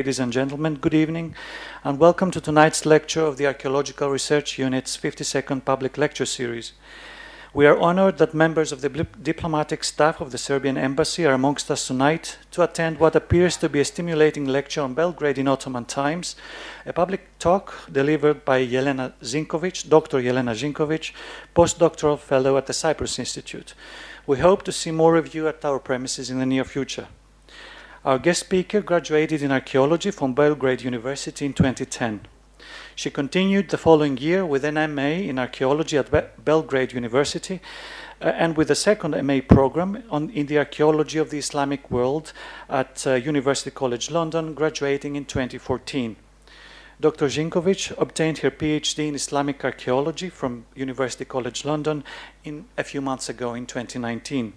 Ladies and gentlemen, good evening and welcome to tonight's lecture of the Archaeological Research Unit's 52nd Public Lecture Series. We are honored that members of the diplomatic staff of the Serbian Embassy are amongst us tonight to attend what appears to be a stimulating lecture on Belgrade in Ottoman times, a public talk delivered by Jelena Živković, Dr. Jelena Živković, postdoctoral fellow at the Cyprus Institute. We hope to see more of you at our premises in the near future. Our guest speaker graduated in archaeology from Belgrade University in 2010. She continued the following year with an MA in archaeology at Belgrade University and with a second MA program in the archaeology of the Islamic world at University College London, graduating in 2014. Dr. Živković obtained her PhD in Islamic archaeology from University College London a few months ago in 2019.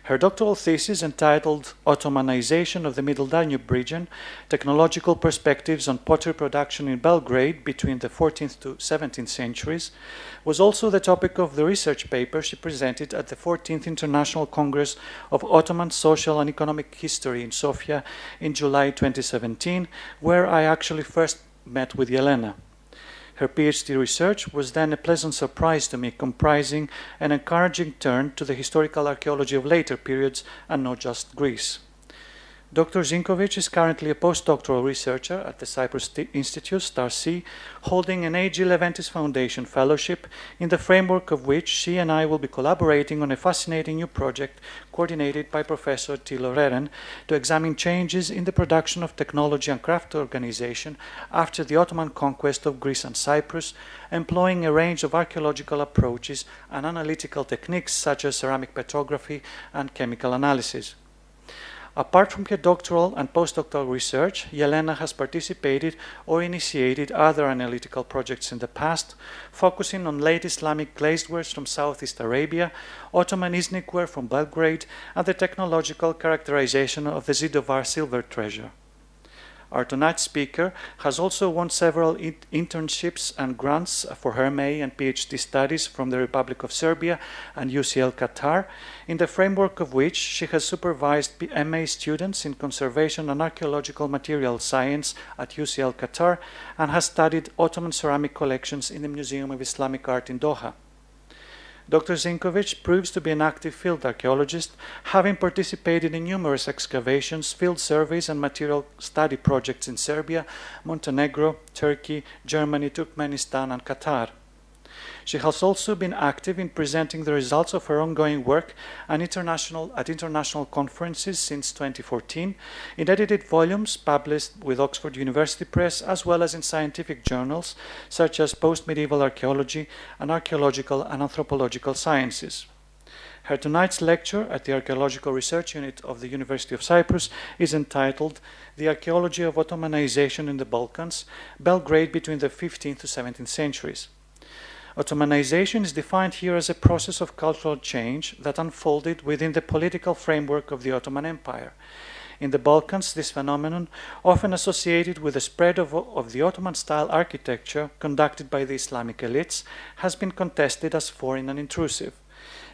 Her doctoral thesis, entitled Ottomanisation of the Middle Danube region, Technological Perspectives on Pottery Production in Belgrade between the 14th to 17th centuries, was also the topic of the research paper she presented at the 14th International Congress of Ottoman Social and Economic History in Sofia in July 2017, where I actually first met with Jelena. Her PhD research was then a pleasant surprise to me, comprising an encouraging turn to the historical archaeology of later periods and not just Greece. Dr. Živković is currently a postdoctoral researcher at the Cyprus Institute, STAR-C, holding an A.G. Leventis Foundation Fellowship, in the framework of which she and I will be collaborating on a fascinating new project coordinated by Professor Tilo Reren to examine changes in the production of technology and craft organization after the Ottoman conquest of Greece and Cyprus, employing a range of archaeological approaches and analytical techniques such as ceramic petrography and chemical analysis. Apart from her doctoral and postdoctoral research, Jelena has participated or initiated other analytical projects in the past, focusing on late Islamic glazewares from Southeast Arabia, Ottoman iznikware from Belgrade, and the technological characterization of the Zidovar silver treasure. Our tonight's speaker has also won several internships and grants for her MA and PhD studies from the Republic of Serbia and UCL Qatar, in the framework of which she has supervised MA students in conservation and archaeological material science at UCL Qatar and has studied Ottoman ceramic collections in the Museum of Islamic Art in Doha. Dr. Živković proves to be an active field archaeologist, having participated in numerous excavations, field surveys, and material study projects in Serbia, Montenegro, Turkey, Germany, Turkmenistan, and Qatar. She has also been active in presenting the results of her ongoing work at international conferences since 2014, in edited volumes published with Oxford University Press, as well as in scientific journals such as Post-Medieval Archaeology and Archaeological and Anthropological Sciences. Her tonight's lecture at the Archaeological Research Unit of the University of Cyprus is entitled The Archaeology of Ottomanisation in the Balkans, Belgrade between the 15th to 17th centuries. Ottomanisation is defined here as a process of cultural change that unfolded within the political framework of the Ottoman Empire. In the Balkans, this phenomenon, often associated with the spread of the Ottoman-style architecture conducted by the Islamic elites, has been contested as foreign and intrusive.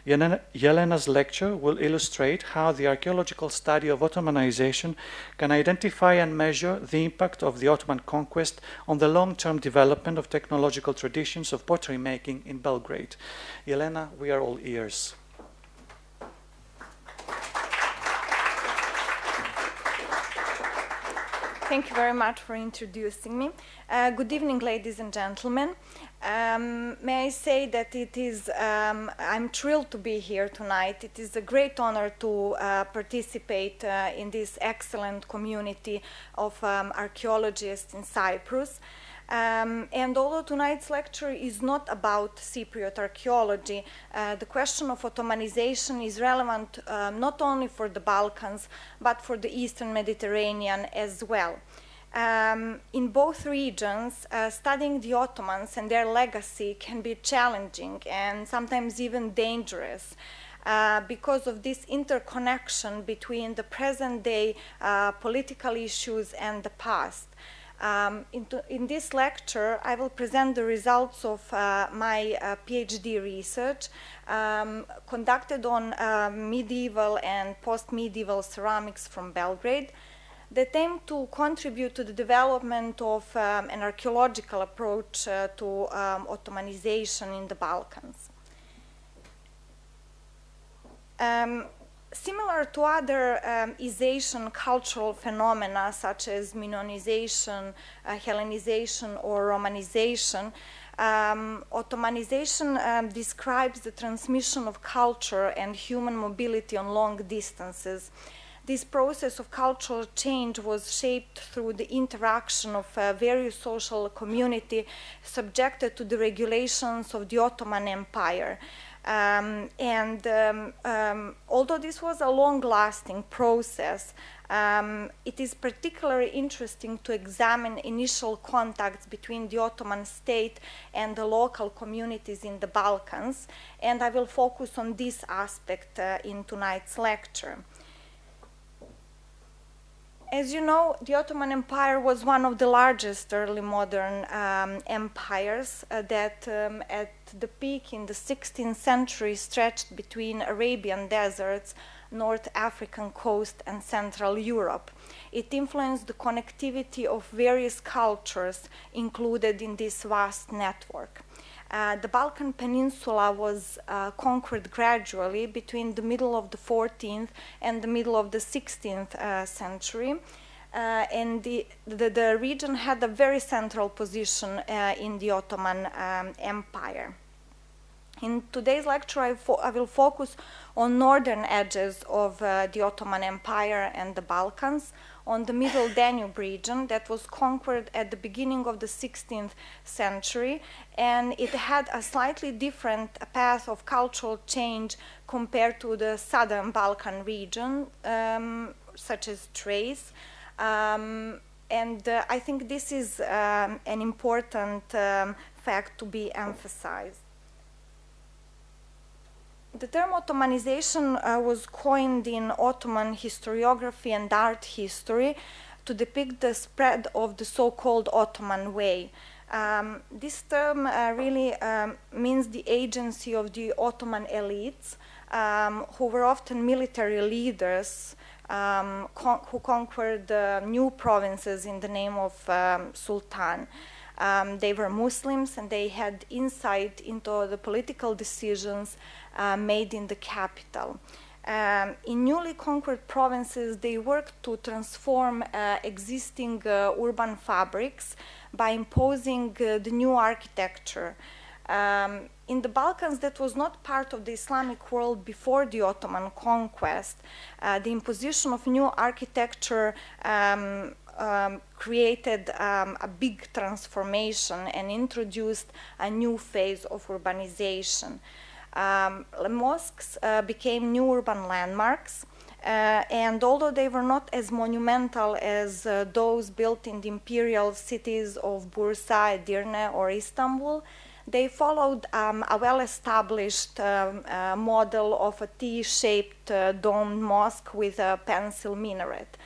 Jelena's lecture will illustrate how the archaeological study of Ottomanization can identify and measure the impact of the Ottoman conquest on the long-term development of technological traditions of pottery making in Belgrade. Jelena, we are all ears. Thank you very much for introducing me. Good evening, ladies and gentlemen. May I say that I'm thrilled to be here tonight. It is a great honor to participate in this excellent community of archaeologists in Cyprus. And although tonight's lecture is not about Cypriot archaeology, the question of Ottomanization is relevant not only for the Balkans, but for the Eastern Mediterranean as well. In both regions, studying the Ottomans and their legacy can be challenging and sometimes even dangerous. Because of this interconnection between the present-day political issues and the past. In this lecture, I will present the results of my PhD research conducted on medieval and post-medieval ceramics from Belgrade. that aim to contribute to the development of an archaeological approach to Ottomanization in the Balkans. Similar to other Ization cultural phenomena such as Minoanization, Hellenization, or Romanization, Ottomanization describes the transmission of culture and human mobility on long distances. This process of cultural change was shaped through the interaction of various social community subjected to the regulations of the Ottoman Empire. Although this was a long-lasting process, it is particularly interesting to examine initial contacts between the Ottoman state and the local communities in the Balkans, and I will focus on this aspect in tonight's lecture. As you know, the Ottoman Empire was one of the largest early modern empires that at the peak in the 16th century stretched between Arabian deserts, North African coast, and Central Europe. It influenced the connectivity of various cultures included in this vast network. The Balkan Peninsula was conquered gradually between the middle of the 14th and the middle of the 16th century. And the region had a very central position in the Ottoman Empire. In today's lecture, I will focus on northern edges of the Ottoman Empire and the Balkans, on the Middle Danube region that was conquered at the beginning of the 16th century, and it had a slightly different path of cultural change compared to the southern Balkan region, such as Thrace. I think this is an important fact to be emphasized. The term Ottomanization was coined in Ottoman historiography and art history to depict the spread of the so-called Ottoman way. This term really means the agency of the Ottoman elites, who were often military leaders who conquered new provinces in the name of Sultan. They were Muslims and they had insight into the political decisions made in the capital. In newly conquered provinces, they worked to transform existing urban fabrics by imposing the new architecture. In the Balkans, that was not part of the Islamic world before the Ottoman conquest. The imposition of new architecture created a big transformation and introduced a new phase of urbanization. Mosques became new urban landmarks, and although they were not as monumental as those built in the imperial cities of Bursa, Edirne, or Istanbul, they followed a well-established model of a T-shaped domed mosque with a pencil minaret.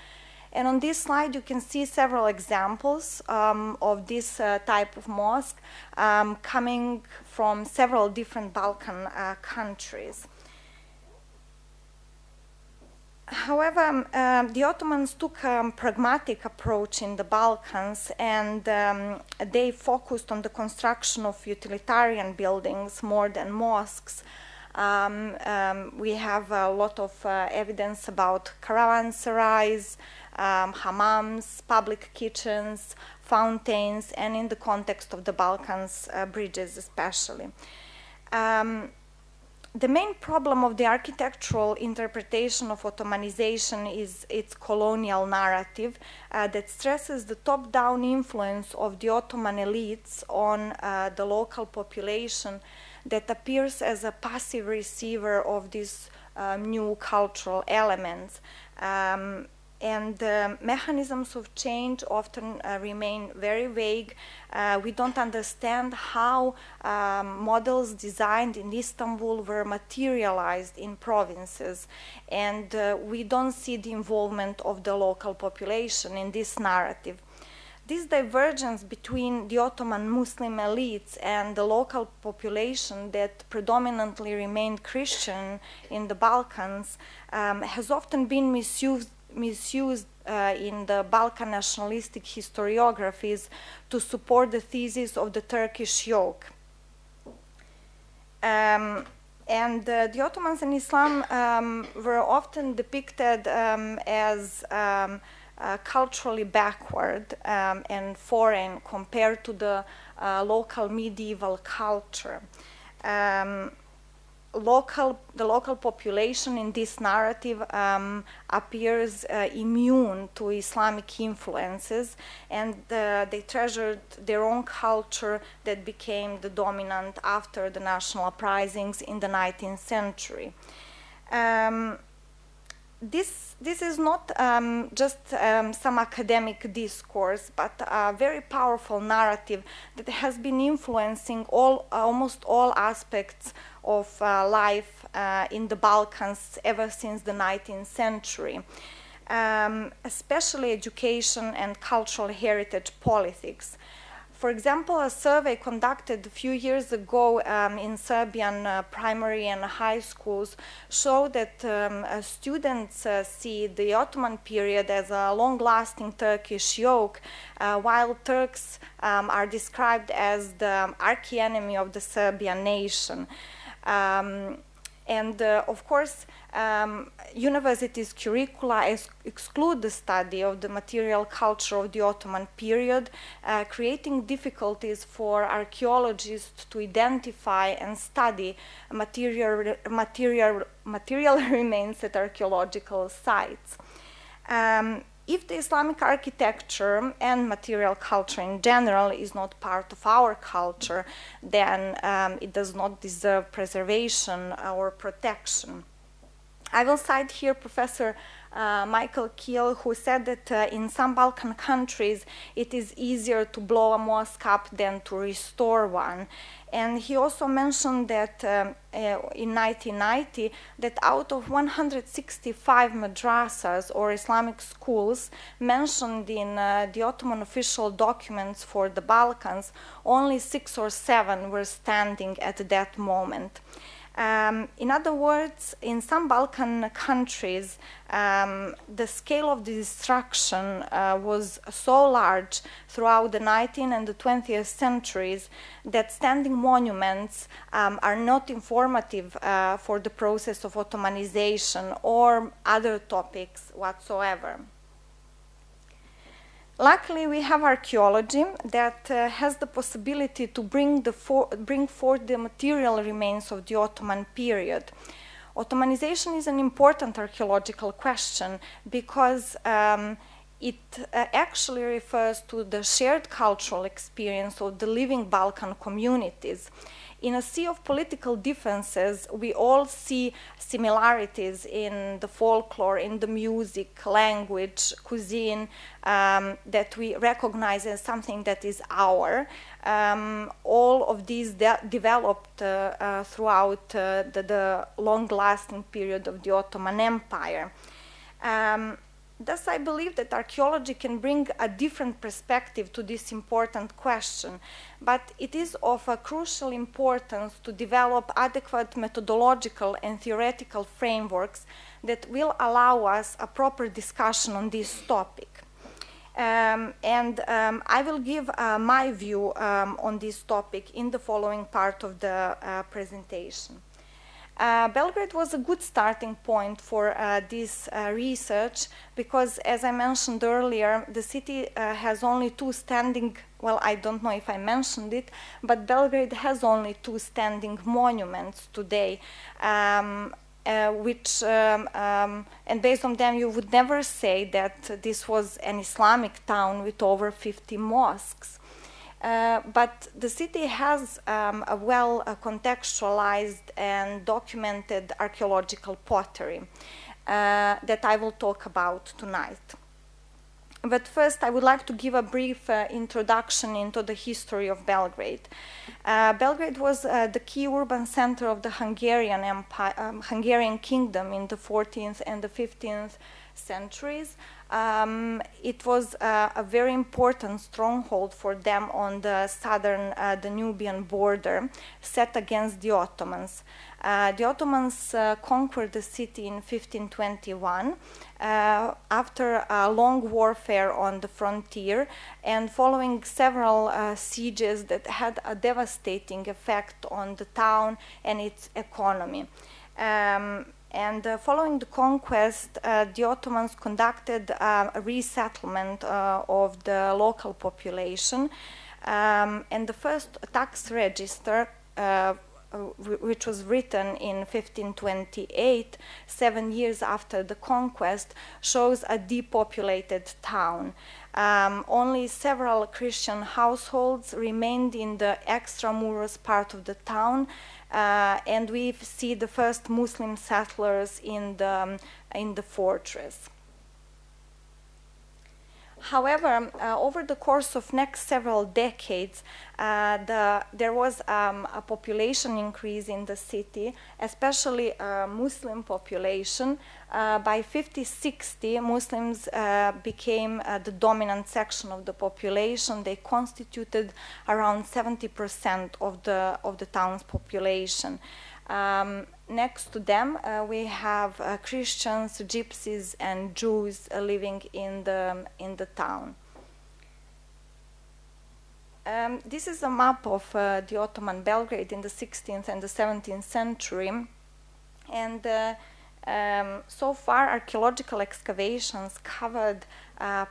And on this slide, you can see several examples of this type of mosque coming from several different Balkan countries. However, the Ottomans took a pragmatic approach in the Balkans, and they focused on the construction of utilitarian buildings more than mosques. We have a lot of evidence about caravanserais, hammams, public kitchens, fountains, and in the context of the Balkans, bridges especially. The main problem of the architectural interpretation of Ottomanization is its colonial narrative that stresses the top-down influence of the Ottoman elites on the local population that appears as a passive receiver of these new cultural elements. And mechanisms of change often remain very vague. We don't understand how models designed in Istanbul were materialized in provinces, and we don't see the involvement of the local population in this narrative. This divergence between the Ottoman Muslim elites and the local population that predominantly remained Christian in the Balkans has often been misused in the Balkan nationalistic historiographies to support the thesis of the Turkish yoke. And the Ottomans and Islam were often depicted as culturally backward and foreign compared to the local medieval culture. The local population in this narrative appears immune to Islamic influences, and they treasured their own culture that became the dominant after the national uprisings in the 19th century. This is not just some academic discourse, but a very powerful narrative that has been influencing almost all aspects of life in the Balkans ever since the 19th century, especially education and cultural heritage politics. For example, a survey conducted a few years ago in Serbian primary and high schools showed that students see the Ottoman period as a long-lasting Turkish yoke, while Turks are described as the arch-enemy of the Serbian nation. Of course, universities' curricula exclude the study of the material culture of the Ottoman period, creating difficulties for archaeologists to identify and study material remains at archaeological sites. If the Islamic architecture and material culture in general is not part of our culture, then it does not deserve preservation or protection. I will cite here Professor Michael Keel, who said that in some Balkan countries it is easier to blow a mosque up than to restore one. And he also mentioned that in 1990, that out of 165 madrasas or Islamic schools mentioned in the Ottoman official documents for the Balkans, only 6 or 7 were standing at that moment. In other words, in some Balkan countries, the scale of the destruction was so large throughout the 19th and the 20th centuries that standing monuments are not informative for the process of Ottomanization or other topics whatsoever. Luckily, we have archaeology that has the possibility to bring forth the material remains of the Ottoman period. Ottomanization is an important archaeological question because it actually refers to the shared cultural experience of the living Balkan communities. In a sea of political differences, we all see similarities in the folklore, in the music, language, cuisine, that we recognize as something that is our. All of these developed throughout the long-lasting period of the Ottoman Empire. Thus, I believe that archaeology can bring a different perspective to this important question, but it is of a crucial importance to develop adequate methodological and theoretical frameworks that will allow us a proper discussion on this topic. I will give my view on this topic in the following part of the presentation. Belgrade was a good starting point for this research because, as I mentioned earlier, the city has only 2 standing, well, I don't know if I mentioned it, but Belgrade has only 2 standing monuments today, and based on them you would never say that this was an Islamic town with over 50 mosques. But the city has a well-contextualized and documented archaeological pottery that I will talk about tonight. But first, I would like to give a brief introduction into the history of Belgrade. Belgrade was the key urban center of the Hungarian Empire, Hungarian kingdom in the 14th and the 15th centuries. It was a very important stronghold for them on the southern Danubian border, set against the Ottomans. The Ottomans conquered the city in 1521 after a long warfare on the frontier and following several sieges that had a devastating effect on the town and its economy. Following the conquest, the Ottomans conducted a resettlement of the local population, and the first tax register, which was written in 1528, 7 years after the conquest, shows a depopulated town. Only several Christian households remained in the extramuros part of the town, and we see the first Muslim settlers in the fortress. However, over the course of next several decades, there was a population increase in the city, especially a Muslim population. By 50-60, Muslims became the dominant section of the population. They constituted around 70% of the town's population. Next to them, we have Christians, Gypsies, and Jews living in the town. This is a map of the Ottoman Belgrade in the 16th and the 17th century, and so far archaeological excavations covered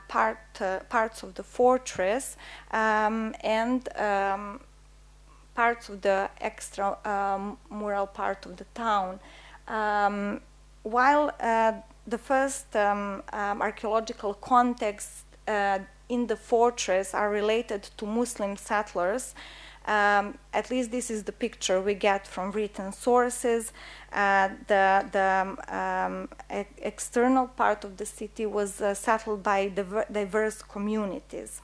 parts of the fortress and parts of the extra-mural part of the town. While the first archaeological contexts in the fortress are related to Muslim settlers, at least this is the picture we get from written sources. The external part of the city was settled by diverse communities.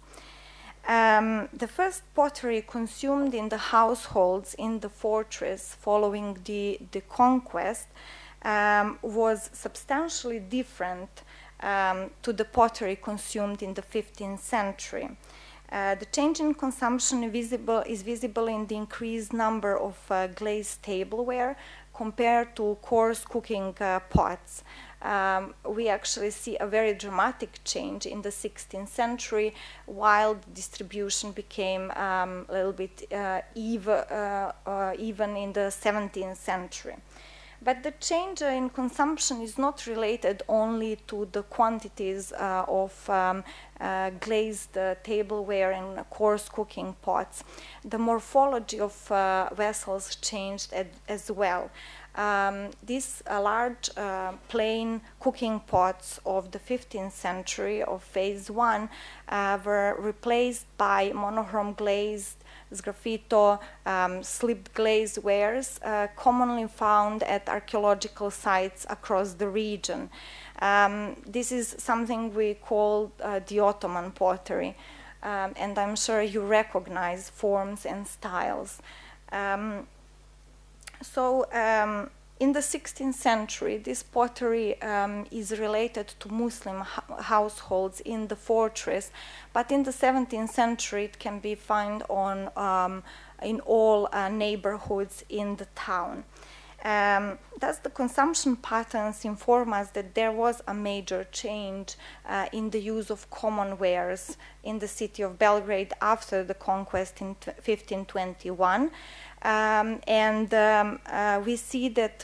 The first pottery consumed in the households in the fortress following the conquest was substantially different to the pottery consumed in the 15th century. The change in consumption is visible in the increased number of glazed tableware compared to coarse cooking pots. We actually see a very dramatic change in the 16th century, while the distribution became a little bit even in the 17th century. But the change in consumption is not related only to the quantities of glazed tableware and coarse cooking pots. The morphology of vessels changed as well. These large plain cooking pots of the 15th century of phase 1 were replaced by monochrome glazed, sgraffito, slipped glaze wares commonly found at archaeological sites across the region. This is something we call the Ottoman pottery, and I'm sure you recognize forms and styles. In the 16th century, this pottery is related to Muslim households in the fortress, but in the 17th century it can be found in all neighborhoods in the town. Thus, the consumption patterns inform us that there was a major change in the use of common wares in the city of Belgrade after the conquest in 1521. We see that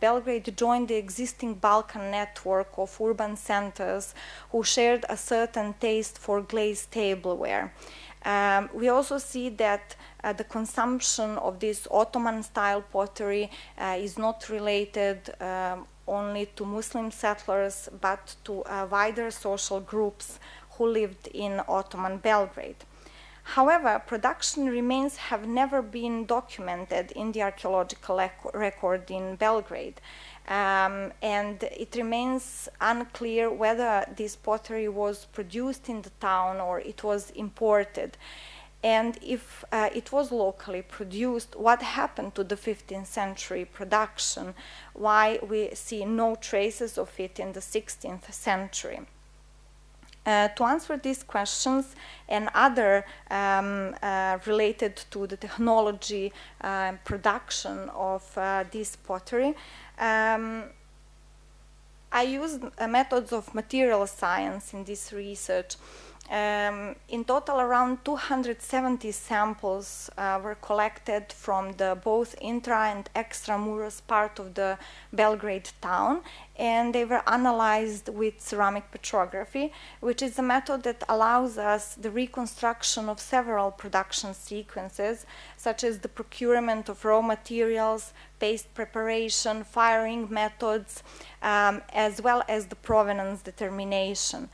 Belgrade joined the existing Balkan network of urban centers who shared a certain taste for glazed tableware. We also see that the consumption of this Ottoman-style pottery is not related only to Muslim settlers, but to wider social groups who lived in Ottoman Belgrade. However, production remains have never been documented in the archaeological record in Belgrade, and it remains unclear whether this pottery was produced in the town or it was imported. And if it was locally produced, what happened to the 15th century production? Why we see no traces of it in the 16th century? To answer these questions and other related to the technology production of this pottery, I used methods of material science in this research. In total, around 270 samples were collected from the both intra and extramuros part of the Belgrade town, and they were analyzed with ceramic petrography, which is a method that allows us the reconstruction of several production sequences, such as the procurement of raw materials, paste preparation, firing methods, as well as the provenance determination.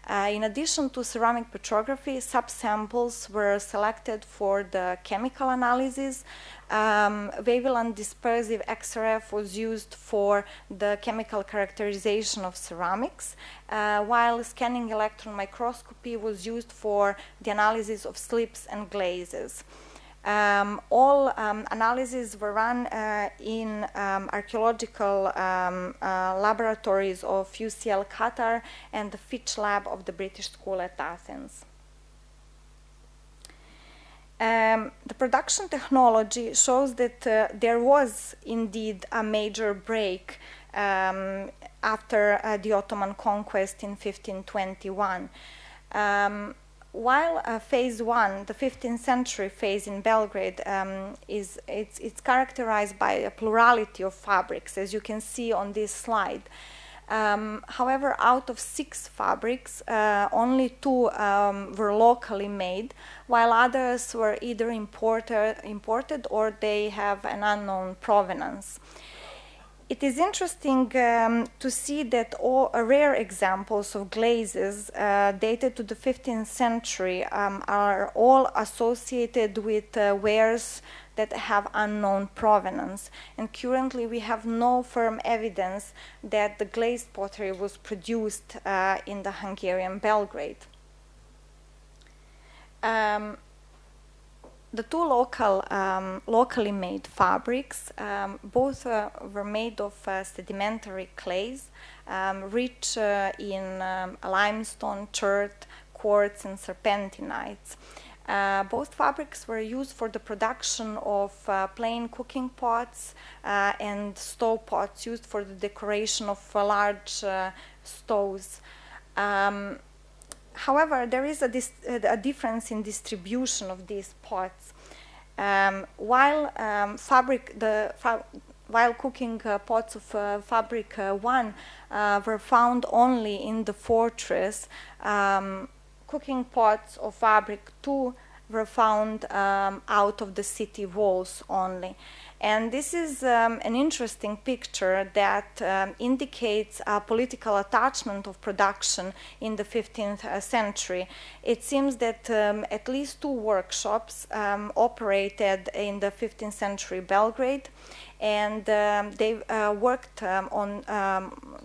In addition to ceramic petrography, subsamples were selected for the chemical analysis. Waveland dispersive XRF was used for the chemical characterization of ceramics, while scanning electron microscopy was used for the analysis of slips and glazes. All analyses were run in archaeological laboratories of UCL Qatar and the Fitch Lab of the British School at Athens. The production technology shows that there was indeed a major break after the Ottoman conquest in 1521. While phase one, the 15th century phase in Belgrade, it's characterized by a plurality of fabrics, as you can see on this slide. However, out of 6 fabrics, only 2 were locally made, while others were either imported or they have an unknown provenance. It is interesting to see that all rare examples of glazes dated to the 15th century are all associated with wares that have unknown provenance. And currently we have no firm evidence that the glazed pottery was produced in the Hungarian Belgrade. The 2 locally made fabrics, both were made of sedimentary clays, rich in limestone, chert, quartz, and serpentinites. Both fabrics were used for the production of plain cooking pots and stove pots used for the decoration of large stoves. However, there is a difference in distribution of these pots. While cooking pots of fabric 1 were found only in the fortress, cooking pots of fabric 2 were found out of the city walls only. And this is an interesting picture that indicates a political attachment of production in the 15th century. It seems that at least 2 workshops operated in the 15th century Belgrade, and they worked on,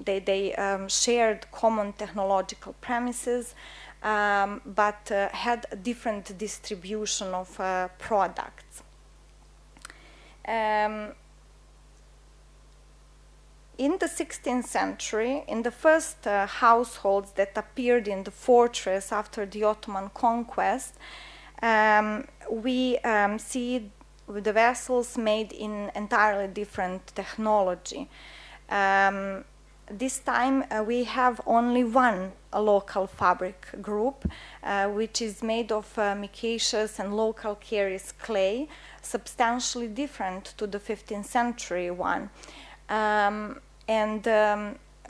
they shared common technological premises, but had a different distribution of products. In the 16th century, in the first households that appeared in the fortress after the Ottoman conquest, we see the vessels made in entirely different technology. This time we have only one local fabric group, which is made of micaceous and local Caris clay, substantially different to the 15th century one.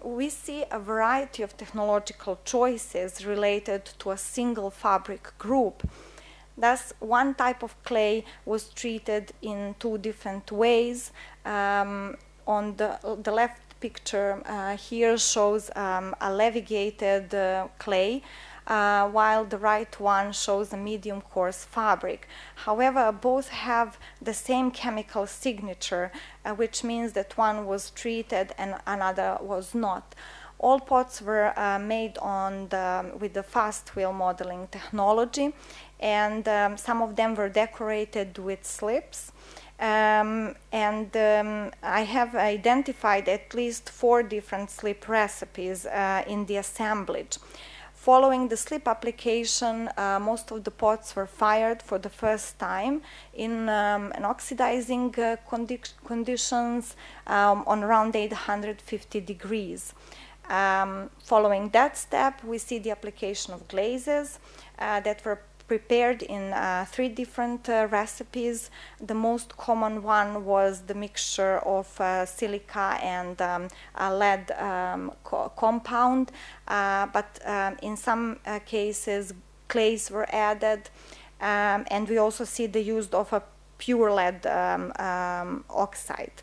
We see a variety of technological choices related to a single fabric group. Thus, one type of clay was treated in 2 different ways. On the left picture here shows a levigated clay, while the right one shows a medium coarse fabric. However, both have the same chemical signature, which means that one was treated and another was not. All pots were made with the fast wheel modeling technology, and some of them were decorated with slips. I have identified at least 4 different slip recipes in the assemblage. Following the slip application, most of the pots were fired for the first time in an oxidizing conditions on around 850 degrees. Following that step, we see the application of glazes that were prepared in 3 different recipes. The most common one was the mixture of silica and a lead compound, but in some cases clays were added, and we also see the use of a pure lead oxide.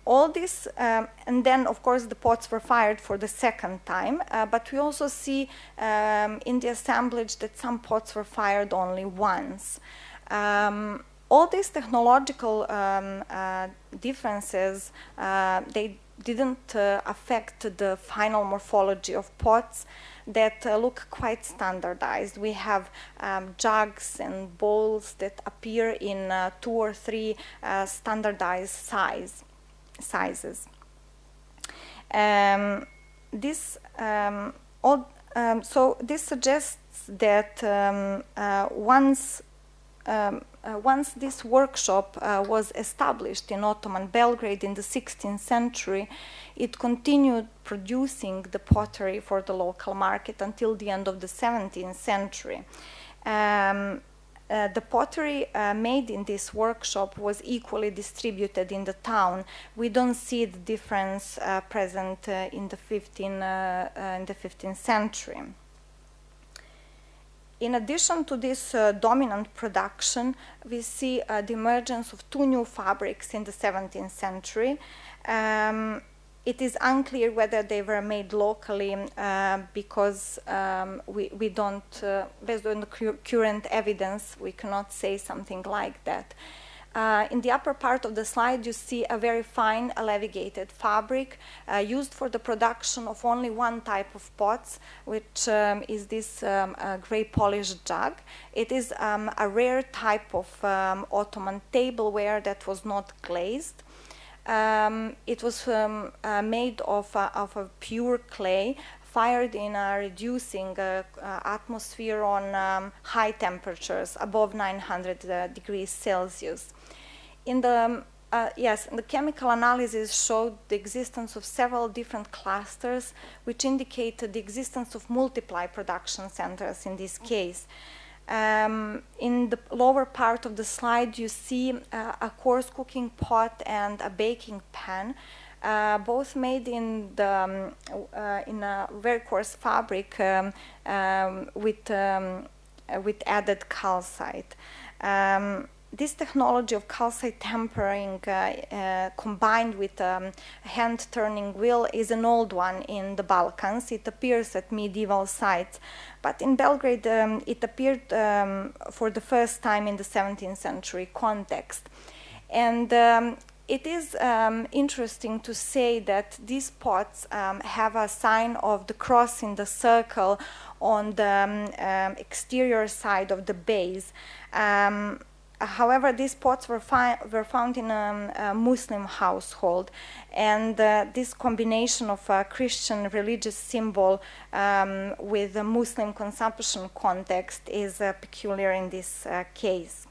All this, and then of course the pots were fired for the second time, but we also see in the assemblage that some pots were fired only once. All these technological differences, they didn't affect the final morphology of pots that look quite standardized. We have jugs and bowls that appear in 2 or 3 standardized sizes. So this suggests that once this workshop was established in Ottoman Belgrade in the 16th century, it continued producing the pottery for the local market until the end of the 17th century. The pottery made in this workshop was equally distributed in the town. We don't see the difference present in the 15th century. In addition to this dominant production, we see the emergence of 2 new fabrics in the 17th century. It is unclear whether they were made locally because we don't, based on the current evidence, we cannot say something like that. In the upper part of the slide, you see a very fine levigated fabric used for the production of only one type of pots, which is this gray polished jug. It is a rare type of Ottoman tableware that was not glazed. It was made of a pure clay, fired in a reducing atmosphere on high temperatures, above 900 degrees Celsius. In the the chemical analysis showed the existence of several different clusters, which indicated the existence of multiply production centers in this case. In the lower part of the slide, you see a coarse cooking pot and a baking pan, both made in a very coarse fabric with added calcite. This technology of calcite tempering combined with a hand-turning wheel is an old one in the Balkans. It appears at medieval sites, but in Belgrade it appeared for the first time in the 17th century context. And it is interesting to say that these pots have a sign of the cross in the circle on the exterior side of the base. However, these pots were found in a Muslim household, and this combination of a Christian religious symbol with a Muslim consumption context is peculiar in this case.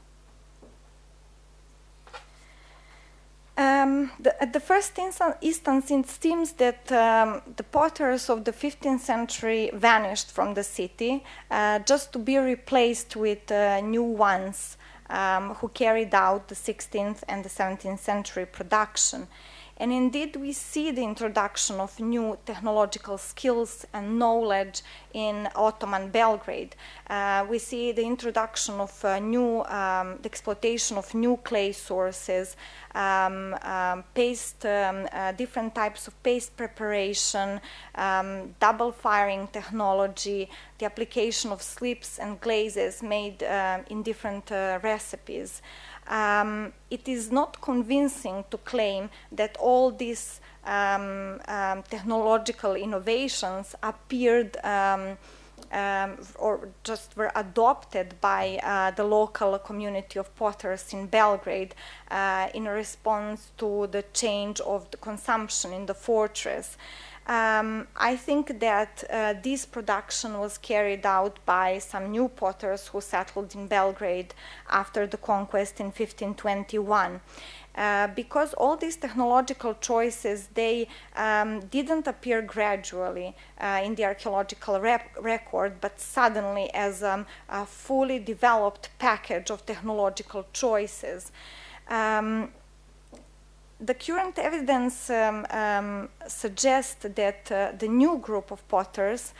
At the first instance, it seems that the potters of the 15th century vanished from the city just to be replaced with new ones who carried out the 16th and the 17th century production. And indeed, we see the introduction of new technological skills and knowledge in Ottoman Belgrade. We see the introduction of the exploitation of new clay sources, different types of paste preparation, double firing technology, the application of slips and glazes made in different recipes. It is not convincing to claim that all these technological innovations appeared or just were adopted by the local community of potters in Belgrade in response to the change of the consumption in the fortress. I think that this production was carried out by some new potters who settled in Belgrade after the conquest in 1521. Because all these technological choices, they didn't appear gradually in the archaeological record, but suddenly as a fully developed package of technological choices. The current evidence suggests that the new group of potters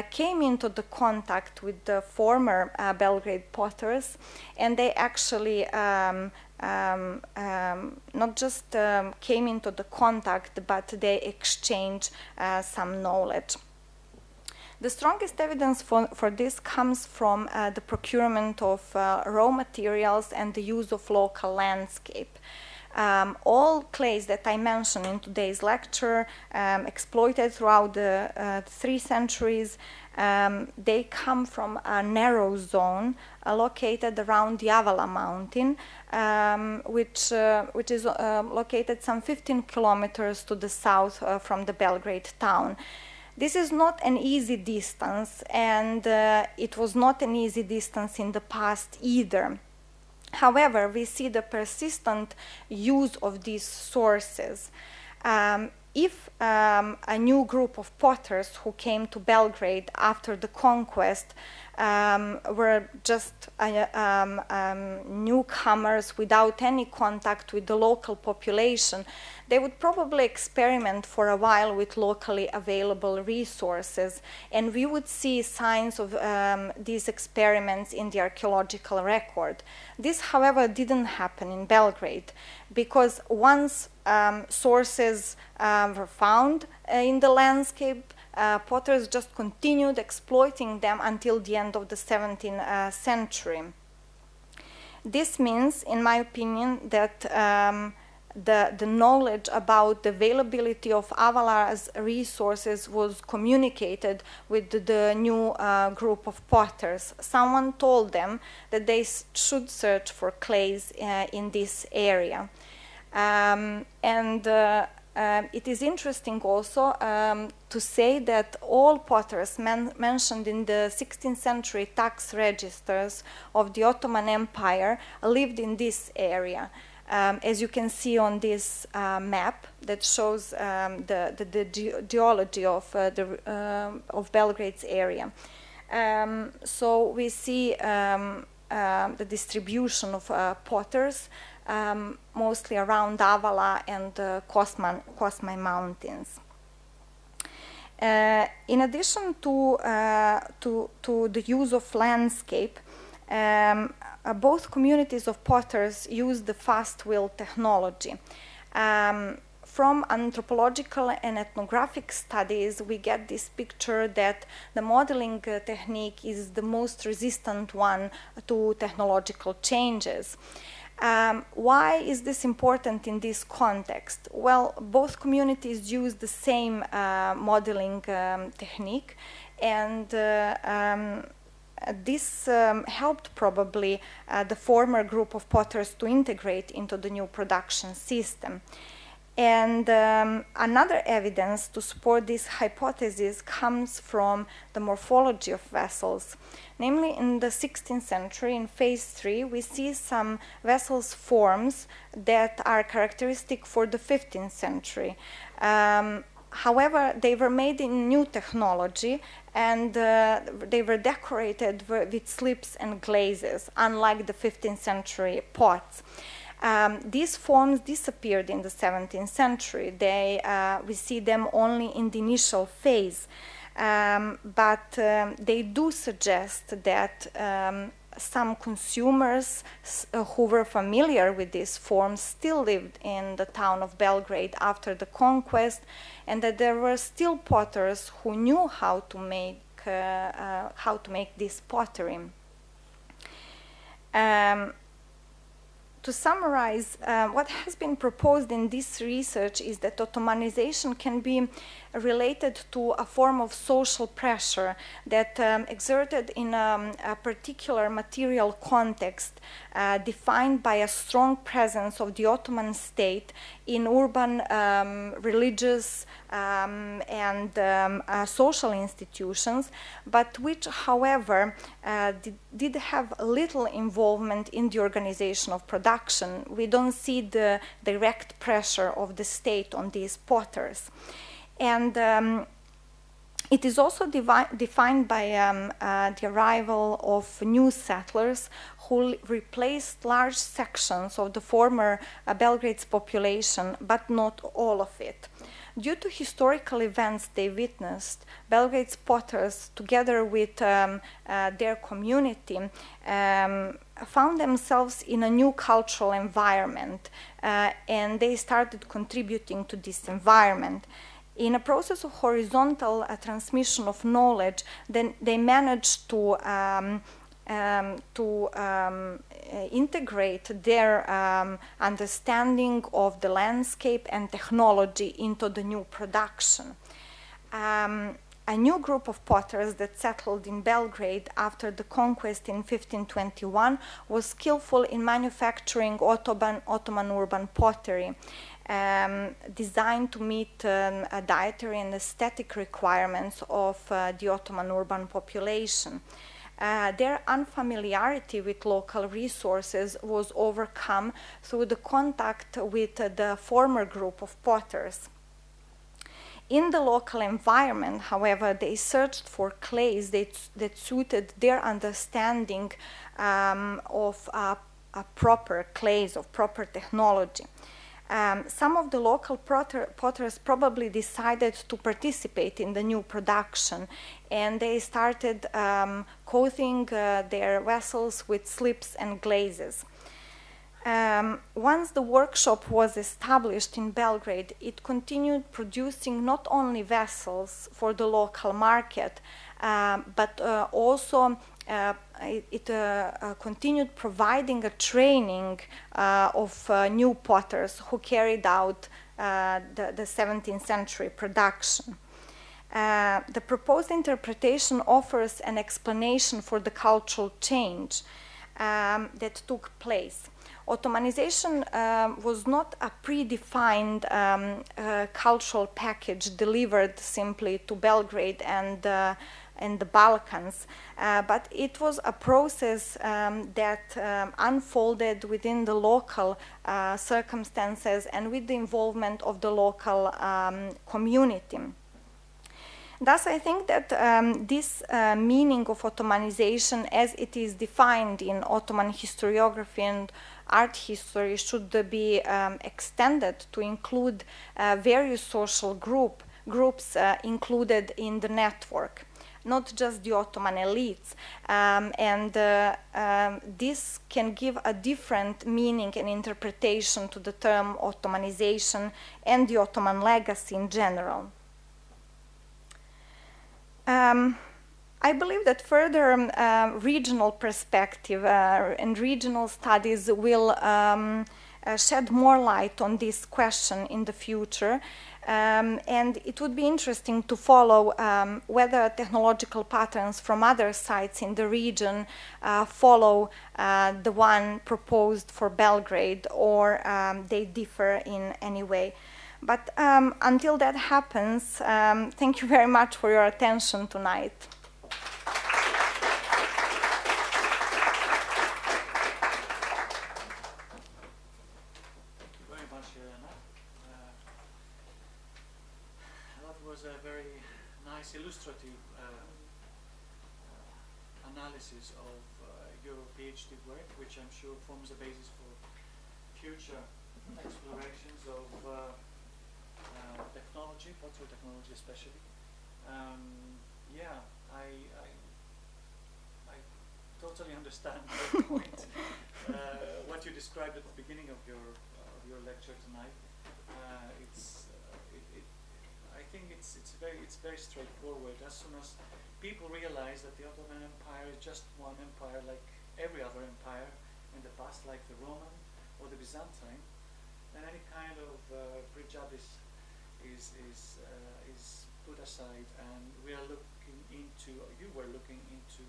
came into the contact with the former Belgrade potters, and they actually not just came into the contact, but they exchanged some knowledge. The strongest evidence for this comes from the procurement of raw materials and the use of local landscape. All clays that I mentioned in today's lecture, exploited throughout the 3 centuries, they come from a narrow zone located around the Avala mountain, which is located some 15 kilometers to the south from the Belgrade town. This is not an easy distance, and it was not an easy distance in the past either. However, we see the persistent use of these sources. If a new group of potters who came to Belgrade after the conquest were just newcomers without any contact with the local population, they would probably experiment for a while with locally available resources, and we would see signs of these experiments in the archaeological record. This, however, didn't happen in Belgrade, because once sources were found in the landscape, potters just continued exploiting them until the end of the 17th century. This means, in my opinion, that the knowledge about the availability of Avala's resources was communicated with the new group of potters. Someone told them that they should search for clays in this area. It is interesting also to say that all potters mentioned in the 16th century tax registers of the Ottoman Empire lived in this area. As you can see on this map that shows the geology of Belgrade's area. So we see the distribution of potters mostly around Avala and Kosmaj mountains. In addition to the use of landscape, both communities of potters use the fast wheel technology. From anthropological and ethnographic studies, we get this picture that the modeling technique is the most resistant one to technological changes. Why is this important in this context? Well, both communities use the same modeling technique, and this helped probably the former group of potters to integrate into the new production system. And another evidence to support this hypothesis comes from the morphology of vessels. Namely, in the 16th century, in phase 3, we see some vessels forms that are characteristic for the 15th century. However, they were made in new technology, and they were decorated with slips and glazes, unlike the 15th century pots. These forms disappeared in the 17th century. We see them only in the initial phase, but they do suggest that some consumers who were familiar with these forms still lived in the town of Belgrade after the conquest, and that there were still potters who knew how to make this pottery. To summarize, what has been proposed in this research is that Ottomanization can be related to a form of social pressure that exerted in a particular material context defined by a strong presence of the Ottoman state in urban, religious, and social institutions, but which, however, did have little involvement in the organization of production. We don't see the direct pressure of the state on these potters. And it is also defined by the arrival of new settlers who replaced large sections of the former Belgrade's population, but not all of it. Due to historical events they witnessed, Belgrade's potters, together with their community, found themselves in a new cultural environment, and they started contributing to this environment. In a process of horizontal transmission of knowledge, then they managed to integrate their understanding of the landscape and technology into the new production. A new group of potters that settled in Belgrade after the conquest in 1521 was skillful in manufacturing Ottoman urban pottery, designed to meet dietary and aesthetic requirements of the Ottoman urban population. Their unfamiliarity with local resources was overcome through the contact with the former group of potters. In the local environment, however, they searched for clays that suited their understanding of proper clays, of proper technology. Some of the local potters probably decided to participate in the new production, and they started coating their vessels with slips and glazes. Once the workshop was established in Belgrade, it continued producing not only vessels for the local market, but also it continued providing a training of new potters who carried out the 17th century production. The proposed interpretation offers an explanation for the cultural change that took place. Ottomanization was not a predefined cultural package delivered simply to Belgrade and the Balkans, but it was a process that unfolded within the local circumstances and with the involvement of the local community. Thus, I think that this meaning of Ottomanization, as it is defined in Ottoman historiography and art history, should be extended to include various social groups included in the network, not just the Ottoman elites. This can give a different meaning and interpretation to the term Ottomanization and the Ottoman legacy in general. I believe that further regional perspective and regional studies will shed more light on this question in the future, and it would be interesting to follow whether technological patterns from other sites in the region follow the one proposed for Belgrade, or they differ in any way. But until that happens, thank you very much for your attention tonight. Thank you very much, Jelena. That was a very nice illustrative analysis of your PhD work, which I'm sure forms the basis for future explorations of technology, pottery technology especially. Yeah, I totally understand your point. What you described at the beginning of your lecture tonight. I think it's very straightforward. As soon as people realize that the Ottoman Empire is just one empire, like every other empire in the past, like the Roman or the Byzantine, then any kind of prejudice is put aside, and we are looking into, you were looking into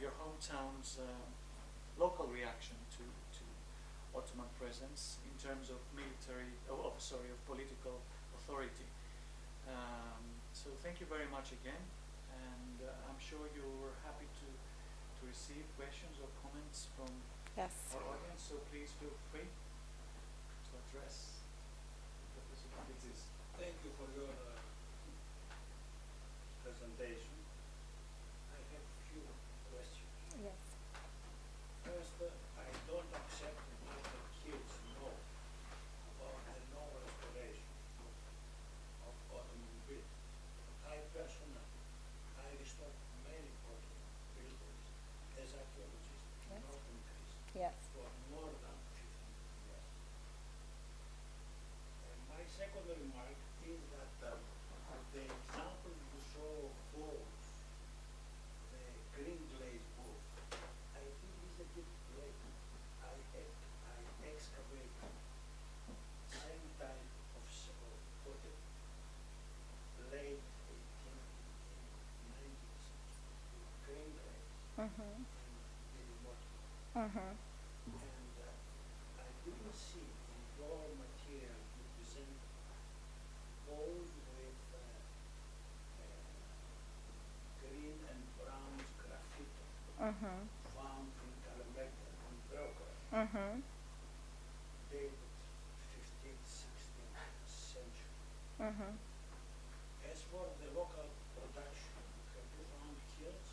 your hometown's local reaction to Ottoman presence in terms of military, of political authority. So thank you very much again, and I'm sure you're happy to receive questions or comments from our audience, so please feel free to address the possibilities. Thank you for your presentation. I have a few questions. Yes. First, I don't accept what the kids know about the no restoration of Ottoman buildings. I personally, I restored many Ottoman buildings as archaeologist in northern Greece Yes. for more than 15 years. And my second remark is that the example you saw falls, the green glaze book, I think is a bit late. I excavate same type of pottery, late 18th and 19th century, with green glaze Mm-hmm. and very modern. Mm-hmm. And I didn't see in your material you present bowls with green and brown graffiti Mm-hmm. found in Kalemegda and Belgrade, Mm-hmm. dated 15th, 16th century. Mm-hmm. As for the local production, have you found kilns?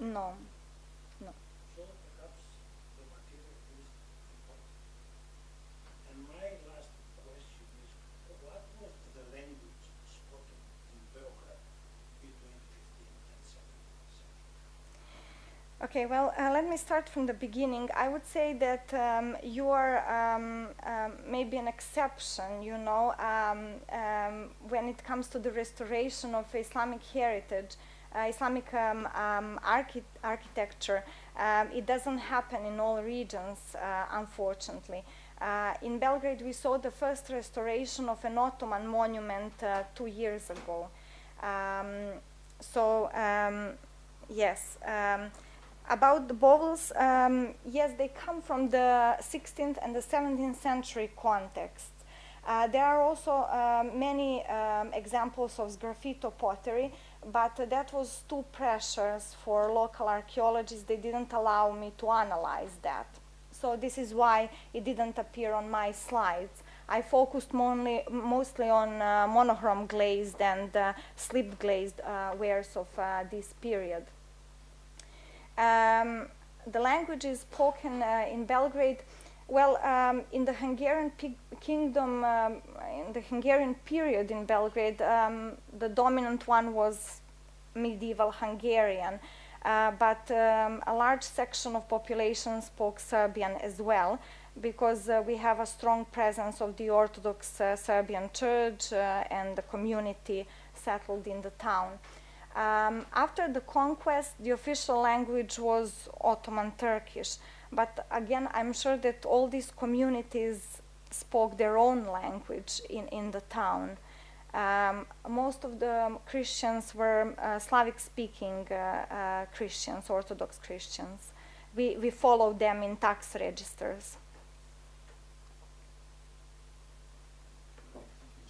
No. No. So perhaps the material is important. And my last question is, what was the language spoken in Belgrade between 15th and 17th century? Okay, well, let me start from the beginning. I would say that you are maybe an exception, you know, when it comes to the restoration of Islamic heritage, Islamic architecture. It doesn't happen in all regions, unfortunately. In Belgrade, we saw the first restoration of an Ottoman monument 2 years ago. Yes. About the baubles, yes, they come from the 16th and the 17th century context. There are also many examples of sgraffito pottery, but that was too precious for local archaeologists. They didn't allow me to analyze that. So this is why it didn't appear on my slides. I focused mostly on monochrome glazed and slip glazed wares of this period. The language is spoken in Belgrade. Well, in the Hungarian kingdom, in the Hungarian period in Belgrade, the dominant one was medieval Hungarian, but a large section of population spoke Serbian as well, because we have a strong presence of the Orthodox Serbian Church and the community settled in the town. After the conquest, the official language was Ottoman Turkish. But again, I'm sure that all these communities spoke their own language in the town. Most of the Christians were Slavic-speaking Christians, Orthodox Christians. We followed them in tax registers.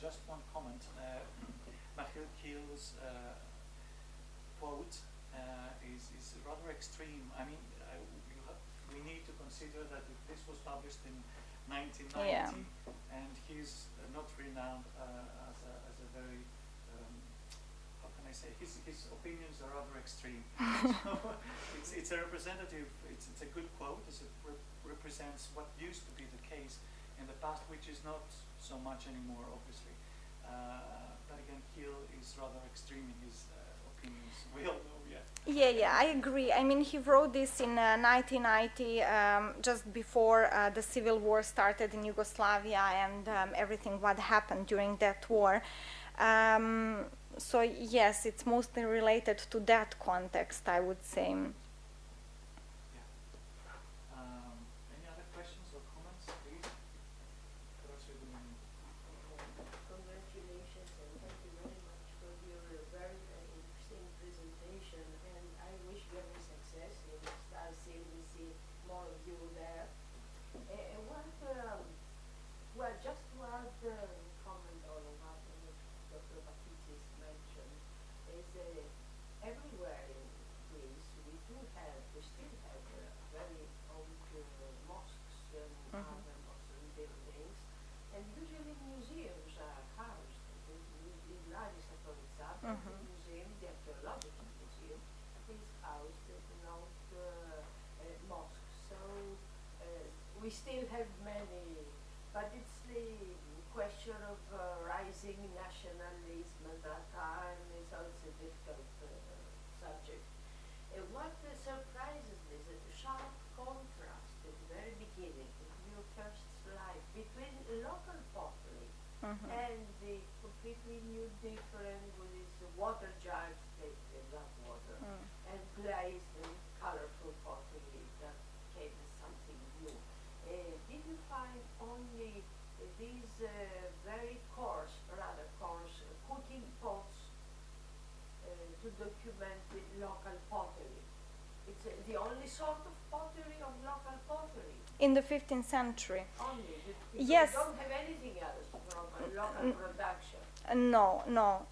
Just one comment. Michael Keel's quote is rather extreme. I mean, we need to consider that if this was published in 1990, and he's not renowned as a very, how can I say, his opinions are rather extreme. So it's a representative, it's a good quote, it represents what used to be the case in the past, which is not so much anymore, obviously. But again, Keel is rather extreme in his opinions. We all know, Yeah, I agree. I mean, he wrote this in 1990, just before the civil war started in Yugoslavia and everything what happened during that war. So yes, it's mostly related to that context, I would say. Any other questions or comments, please? Congratulations exhibition, and I wish you every success. In Star Seal, we see more of you there. Well, just to add comment on what Dr. Bakitis mentioned, is everywhere in Greece we still have very old mosques and other Muslim buildings, and usually museums are housed. In Larissa, for example, the museum, the Archaeological Museum, is housed in old mosques. So we still have many, but it's the question of rising nationalism at that time is also a difficult subject. What surprises me is a sharp contrast at the very beginning, in your first slide, between local pottery and the completely new different with this water jars, they love water, and glazed and colorful pottery that came as something new. Did you find only these very rather coarse cooking pots to document the local pottery? It's the only sort of pottery of local pottery. In the 15th century. Only. Yes. You don't have anything else from local production. No, no.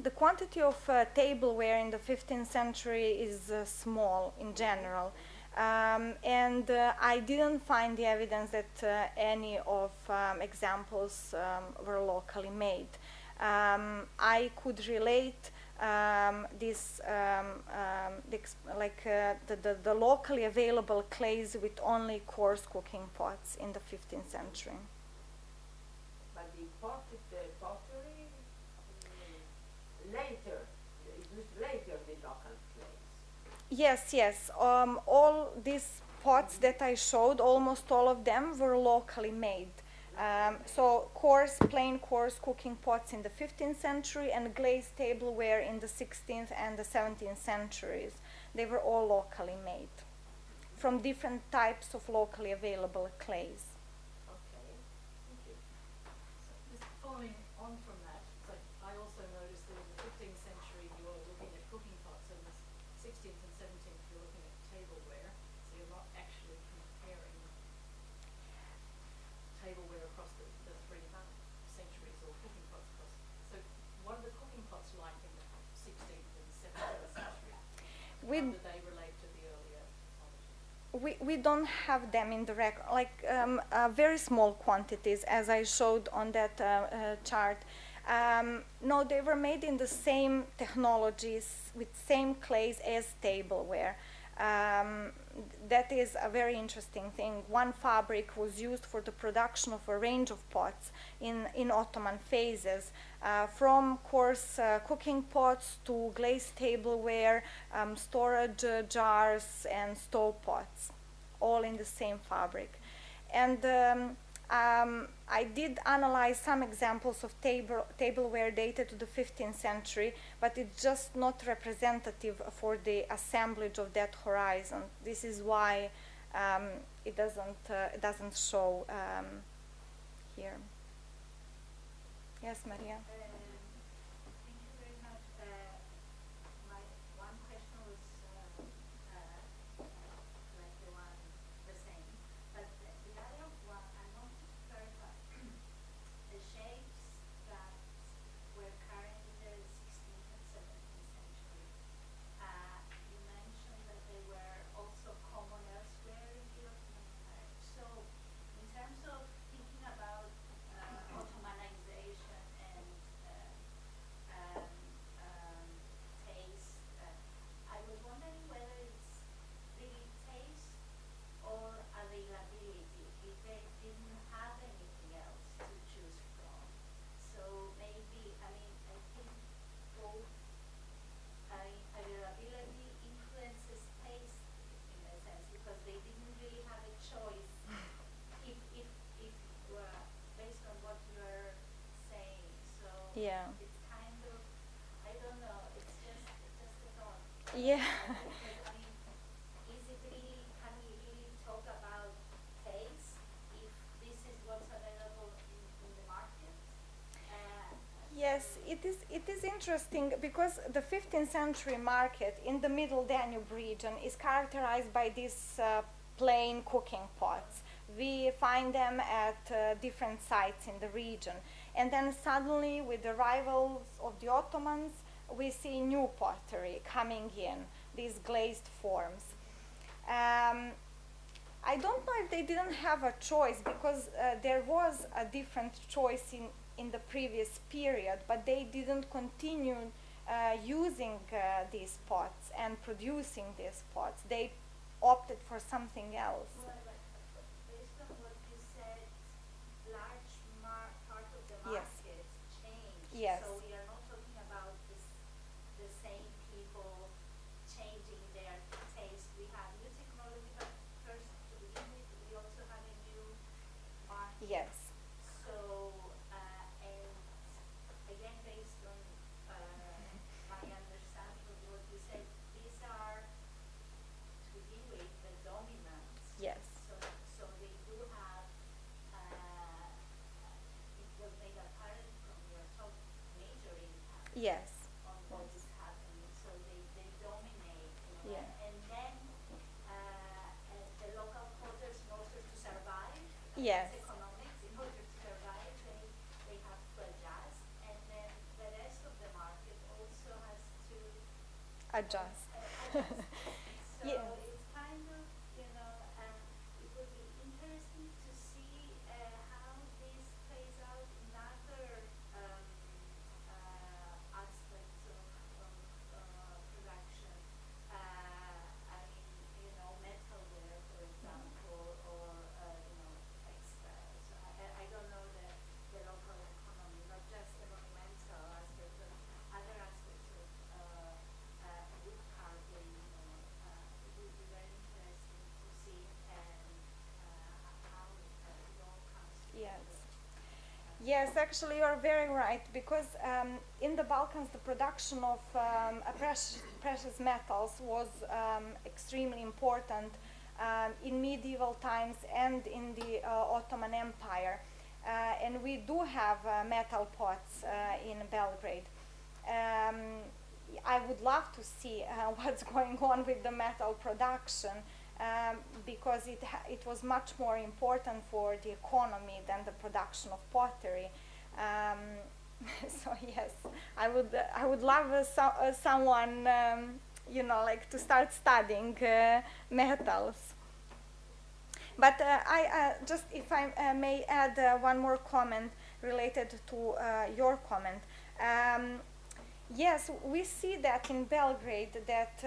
The quantity of tableware in the 15th century is small in general. And I didn't find the evidence that any of examples were locally made. I could relate the locally available clays with only coarse cooking pots in the 15th century. But the imported pottery later, it was later the local clays. Yes, yes. All these pots that I showed, almost all of them were locally made. So plain coarse cooking pots in the 15th century and glazed tableware in the 16th and the 17th centuries. They were all locally made from different types of locally available clays. Okay, thank you. So just following on from that, so I also noticed that in the 15th century you're looking at cooking pots, and the 16th and 17th you're looking at tableware, so you're not actually comparing tableware across the three centuries or cooking pots across. So what are the cooking pots like in the 16th and 17th century? How do they relate to the earlier technology? We don't have them in the record, very small quantities, as I showed on that chart. No, they were made in the same technologies with same clays as tableware. That is a very interesting thing. One fabric was used for the production of a range of pots in Ottoman phases, from coarse cooking pots to glazed tableware, storage jars, and stove pots, all in the same fabric. And I did analyze some examples of tableware dated to the 15th century, but it's just not representative for the assemblage of that horizon. This is why it doesn't show here. Yes, Maria. Thank you very much. My one question was like the same, but the other one I want to clarify the shapes that were carried in the 16th and 17th century. You mentioned that they were also common elsewhere in the Ottoman Empire. So, in terms of thinking about Ottomanization and Yes, it is interesting because the 15th century market in the Middle Danube region is characterized by these plain cooking pots. We find them at different sites in the region. And then suddenly, with the arrivals of the Ottomans, we see new pottery coming in, these glazed forms. I don't know if they didn't have a choice, because there was a different choice in the previous period, but they didn't continue using these pots and producing these pots. They opted for something else. Well, but based on what you said, large part of the Yes. market changed. Yes. So we are not talking about the same people changing their taste. We have new technology, but first to begin with, we also have a new market. Yes. So, and again, based on my understanding of what you said, these are, to begin with, the dominant. Yes. So they do have, it was made apparent from your talk, major impact Yes. on what is happening. So they dominate, you know, Yeah. and then the local potters, in order to survive, Yes. it's economics, in order to survive, they have to adjust, and then the rest of the market also has to Adjust. adjust. So Yeah. it's kind of, you know, it would be interesting to see how this plays out in other aspects of production. I mean, you know, metalware, for example, or you know, textiles. I don't know the local economy, not just the monumental aspect, but other aspects of wood carving. It would be very interesting to see how it all comes together. Yes. Yes, actually, you're very right, because in the Balkans, the production of precious metals was extremely important in medieval times and in the Ottoman Empire. And we do have metal pots in Belgrade. I would love to see what's going on with the metal production, because it was much more important for the economy than the production of pottery. So yes, I would love someone, you know, like to start studying metals. But I just, if I may add one more comment related to your comment. Yes, we see that in Belgrade, that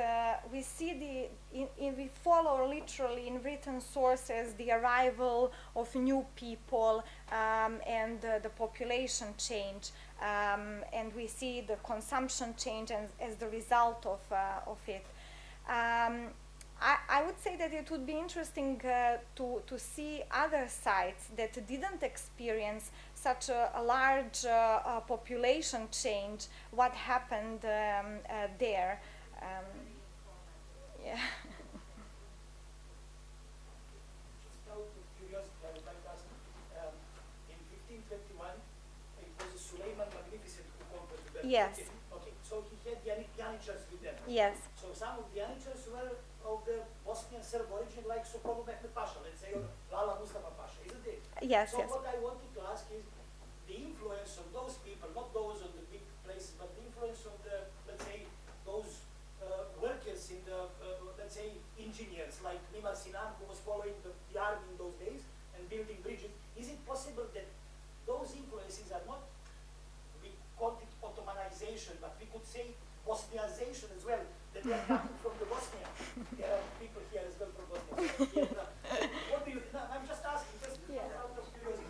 we see we follow literally in written sources the arrival of new people and the population change, and we see the consumption change as the result of it. I would say that it would be interesting to see other sites that didn't experience such a large population change, what happened there. Yeah. Just out of curiosity, I would like to ask, in 1521, it was Suleiman Magnificent who conquered the Yes. Okay, so he had Janičars with them. Yes. So some of the Janičars were of the Bosnian Serb origin, like Sokolu Mehmed Pasha, let's say, or Lala Mustafa Pasha, isn't it? Yes, So yes. what I wanted to ask is the influence of those people, not those on the big places, but the influence of the, let's say, those workers in the, let's say, engineers, like Mimar Sinan, who was following the army in those days and building bridges. Is it possible that those influences are not, we called it Ottomanization, but we could say Bosniazation as well, that they are coming from the Bosnia. There are people here as well from Bosnia. What do you, no, I'm just asking, just out of curiosity.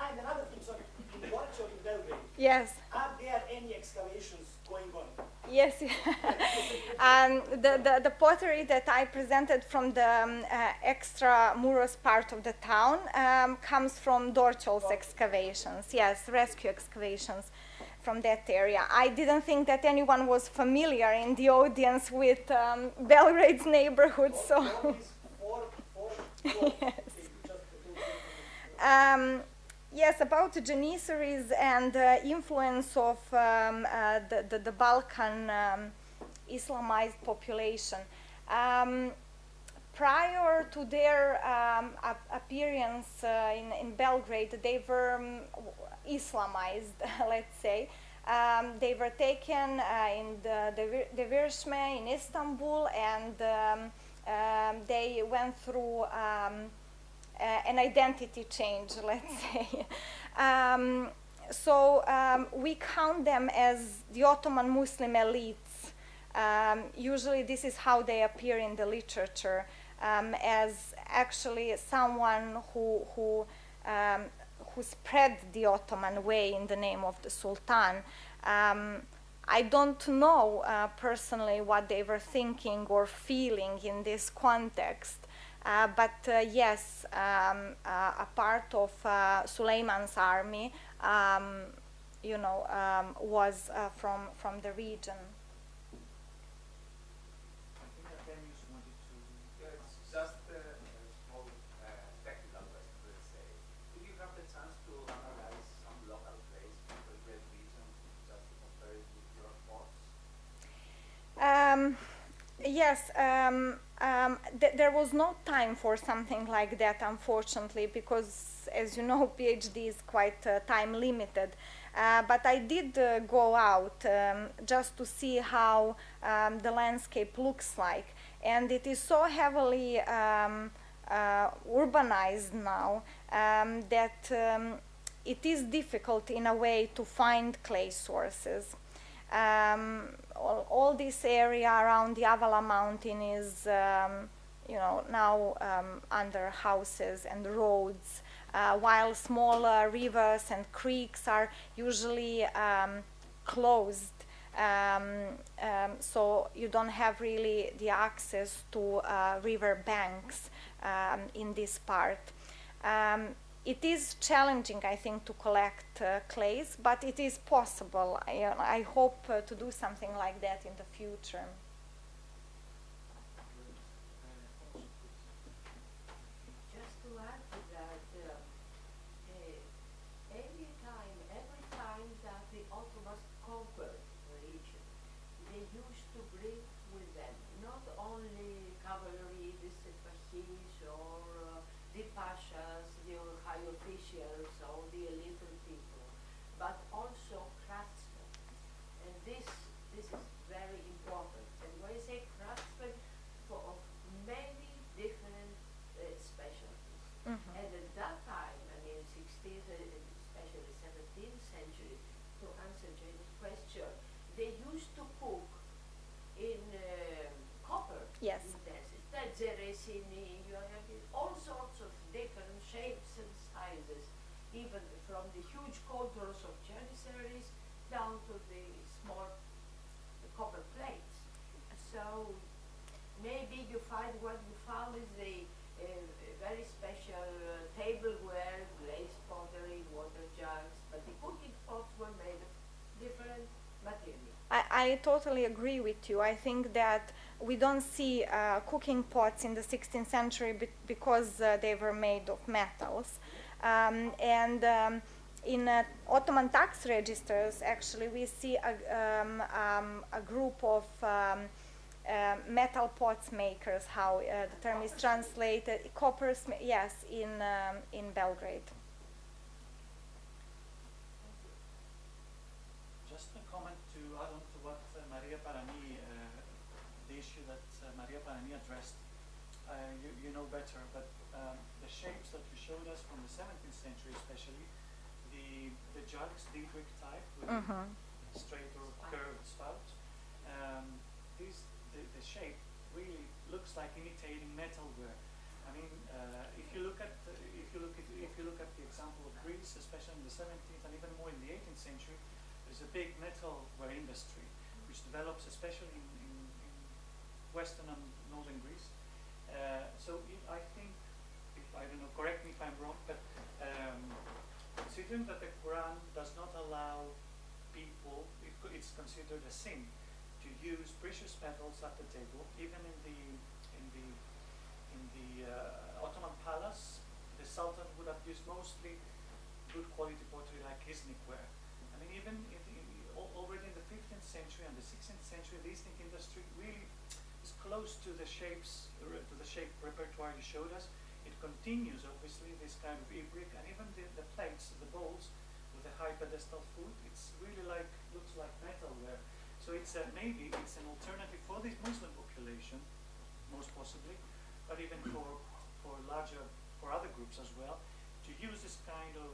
And another thing, sorry, in Borčo in Belgrade, Yes. are there any excavations going on? Yes. The pottery that I presented from the extramuros part of the town comes from Dorchol's excavations. Yes, rescue excavations from that area. I didn't think that anyone was familiar in the audience with Belgrade's neighborhood, so. All these four Yes. Yes, about the Janissaries and influence of the Balkan Islamized population. Prior to their appearance in Belgrade, they were Islamized, let's say. They were taken in the Virshme in Istanbul, and they went through an identity change, let's say. So we count them as the Ottoman Muslim elites. Usually this is how they appear in the literature, as actually someone who spread the Ottoman way in the name of the Sultan. I don't know personally what they were thinking or feeling in this context. But yes, a part of Suleiman's army, was from the region. I think that Denius wanted to. Yeah, it's just a small technical question, let's say. Did you have the chance to analyze some local plays from the great region, just to compare it with your thoughts? Yes, there was no time for something like that, unfortunately, because, as you know, PhD is quite time limited. But I did go out just to see how the landscape looks like. And it is so heavily urbanized now that it is difficult in a way to find clay sources. All this area around the Avala mountain is, now under houses and roads, while small rivers and creeks are usually closed. So you don't have really the access to river banks in this part. It is challenging, I think, to collect clays, but it is possible. I hope to do something like that in the future. Just to add to that, every time that the Ottomans conquered the region, they used to bring with them not only cavalry, the sepahis or the pashas, the high officials or the elite people, but also craftsmen. And this is very important. And when I say craftsmen, of many different specialties. Mm-hmm. And at that time, I mean 16th, especially 17th century, to answer Jane's question, they used to cook in copper Yes. utensils. That's a resini, you have all sorts of different shapes and sizes, even from the huge contours of janissaries down to the small copper plates. So maybe you find what you found is the very special tableware, glazed pottery, water jugs, but the cooking pots were made of different materials. I totally agree with you. I think that we don't see cooking pots in the 16th century because they were made of metals. In Ottoman tax registers, actually, we see a group of metal pots makers, how the term is translated, yes, in Belgrade. Just a comment to add on to what Maria Parani, the issue that Maria Parani addressed. You know better, but the shapes that you showed us from the 17th century, especially the jugs, Diedrich type, with straight or curved spout. The shape really looks like imitating metalware. I mean, if you look at the example of Greece, especially in the 17th and even more in the 18th century, there's a big metalware industry which develops especially in western and northern Greece. I think, I don't know, correct me if I'm wrong, but considering that the Quran does not allow people, it's considered a sin to use precious metals at the table. Even in the Ottoman palace, the Sultan would have used mostly good 16th century, the East India industry really is close to the shapes, to the shape repertoire you showed us. It continues, obviously, this kind of ibrick, and even the plates, the bowls with the high pedestal food, it's really like, looks like metalware. So it's maybe it's an alternative for this Muslim population, most possibly, but even for other groups as well, to use this kind of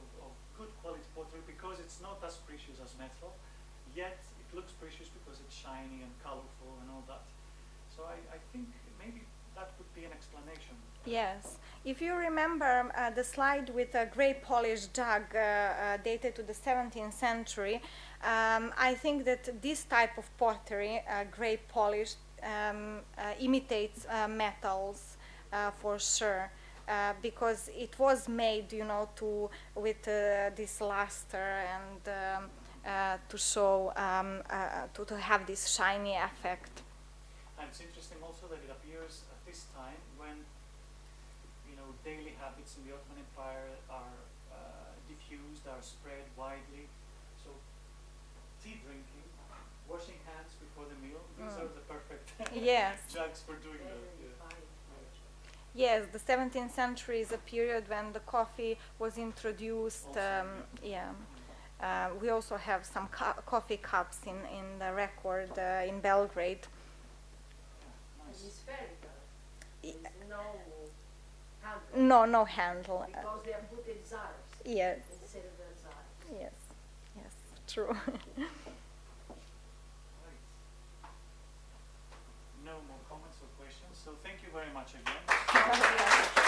good quality pottery because it's not as precious as metal, yet it looks precious because it's shiny and colorful and all that. So I think maybe that would be an explanation. Yes. If you remember the slide with a grey polished jug dated to the 17th century, I think that this type of pottery, grey polished, imitates metals for sure. Because it was made, you know, with this luster and to show to have this shiny effect. And it's interesting also that it appears at this time when, you know, daily habits in the Ottoman Empire are diffused, are spread widely. So tea drinking, washing hands before the meal, these are the perfect Yes. jugs for doing that. Yes, the 17th century is a period when the coffee was introduced. Yeah. We also have some coffee cups in the record in Belgrade. And it's spherical. There's no handle. No handle. Because they are put in jars. Yes. In silver jars. Yes. Yes. True. Right. No more comments or questions. So thank you very much again. Yes.